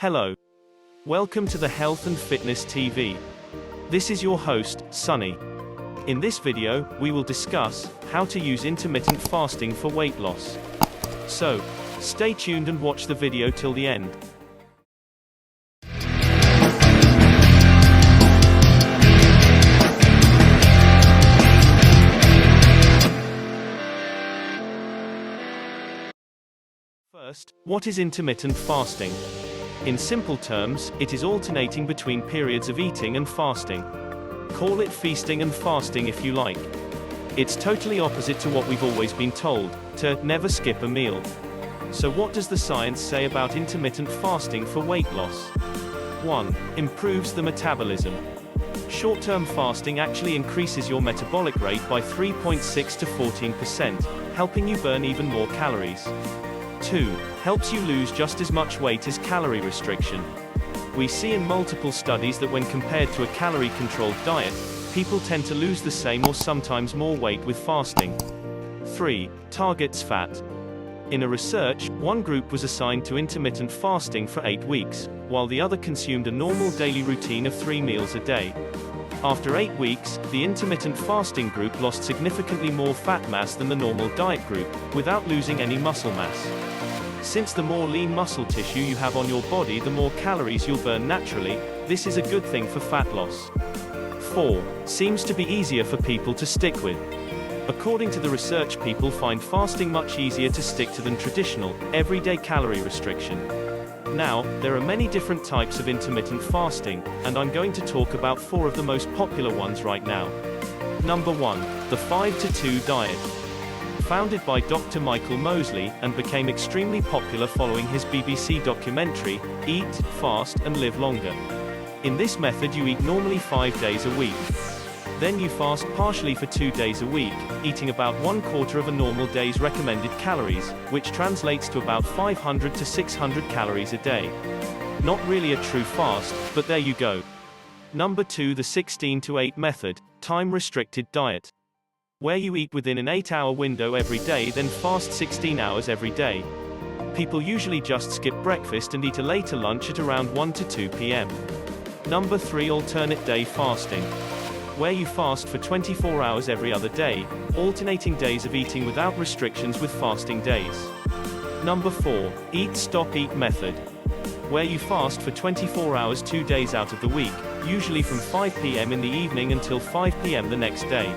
Hello. Welcome to the Health and Fitness TV. This is your host, Sunny. In this video, we will discuss how to use intermittent fasting for weight loss. So, stay tuned and watch the video till the end. First, what is intermittent fasting? In simple terms, it is alternating between periods of eating and fasting. Call it feasting and fasting if you like. It's totally opposite to what we've always been told, to never skip a meal. So what does the science say about intermittent fasting for weight loss? 1. Improves the metabolism. Short-term fasting actually increases your metabolic rate by 3.6 to 14%, helping you burn even more calories. 2. Helps you lose just as much weight as calorie restriction. We see in multiple studies that when compared to a calorie-controlled diet, people tend to lose the same or sometimes more weight with fasting. 3. Targets fat. In a research, one group was assigned to intermittent fasting for 8 weeks, while the other consumed a normal daily routine of 3 meals a day. After 8 weeks, the intermittent fasting group lost significantly more fat mass than the normal diet group, without losing any muscle mass. Since the more lean muscle tissue you have on your body, the more calories you'll burn naturally. This is a good thing for fat loss. 4. Seems to be easier for people to stick with. According to the research, people find fasting much easier to stick to than traditional, everyday calorie restriction. Now, there are many different types of intermittent fasting, and I'm going to talk about 4 of the most popular ones right now. Number 1. The 5-to-2 diet. Founded by Dr. Michael Mosley, and became extremely popular following his BBC documentary, Eat, Fast, and Live Longer. In this method you eat normally 5 days a week. Then you fast partially for 2 days a week, eating about 1/4 of a normal day's recommended calories, which translates to about 500 to 600 calories a day. Not really a true fast, but there you go. Number 2. The 16-to-8 method, time-restricted diet. Where you eat within an 8-hour window every day, then fast 16 hours every day. People usually just skip breakfast and eat a later lunch at around 1 to 2 p.m. Number 3. Alternate day fasting. Where you fast for 24 hours every other day, alternating days of eating without restrictions with fasting days. Number 4. Eat Stop Eat method. Where you fast for 24 hours 2 days out of the week, usually from 5 p.m. in the evening until 5 p.m. the next day.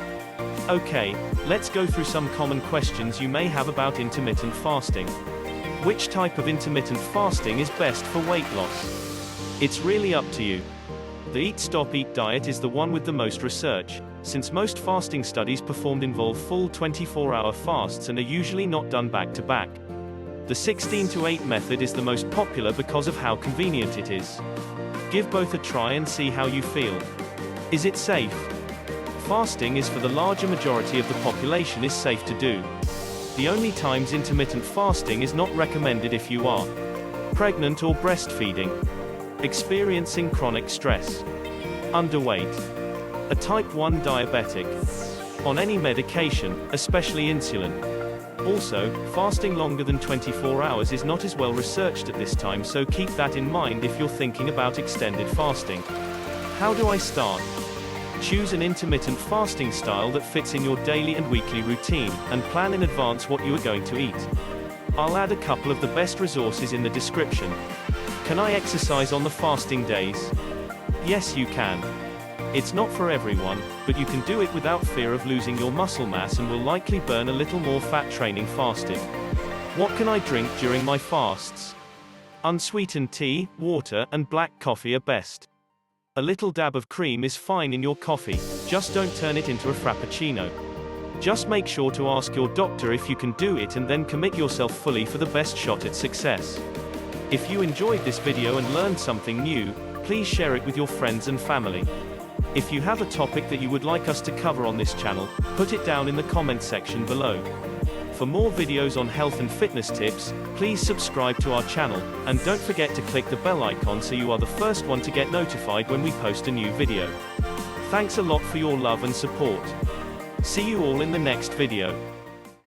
Okay, let's go through some common questions you may have about intermittent fasting. Which type of intermittent fasting is best for weight loss? It's really up to you. The Eat Stop Eat diet is the one with the most research, since most fasting studies performed involve full 24-hour fasts and are usually not done back to back. The 16-to-8 method is the most popular because of how convenient it is. Give both a try and see how you feel. Is it safe? Fasting is for the larger majority of the population is safe to do. The only times intermittent fasting is not recommended if you are pregnant or breastfeeding, experiencing chronic stress, underweight, a type 1 diabetic, on any medication, especially insulin. Also, fasting longer than 24 hours is not as well researched at this time, so keep that in mind if you're thinking about extended fasting. How do I start? Choose an intermittent fasting style that fits in your daily and weekly routine, and plan in advance what you are going to eat. I'll add a couple of the best resources in the description. Can I exercise on the fasting days? Yes, you can. It's not for everyone, but you can do it without fear of losing your muscle mass and will likely burn a little more fat training fasted. What can I drink during my fasts? Unsweetened tea, water, and black coffee are best. A little dab of cream is fine in your coffee, just don't turn it into a frappuccino. Just make sure to ask your doctor if you can do it and then commit yourself fully for the best shot at success. If you enjoyed this video and learned something new, please share it with your friends and family. If you have a topic that you would like us to cover on this channel, put it down in the comment section below. For more videos on health and fitness tips, please subscribe to our channel, and don't forget to click the bell icon so you are the first one to get notified when we post a new video. Thanks a lot for your love and support. See you all in the next video.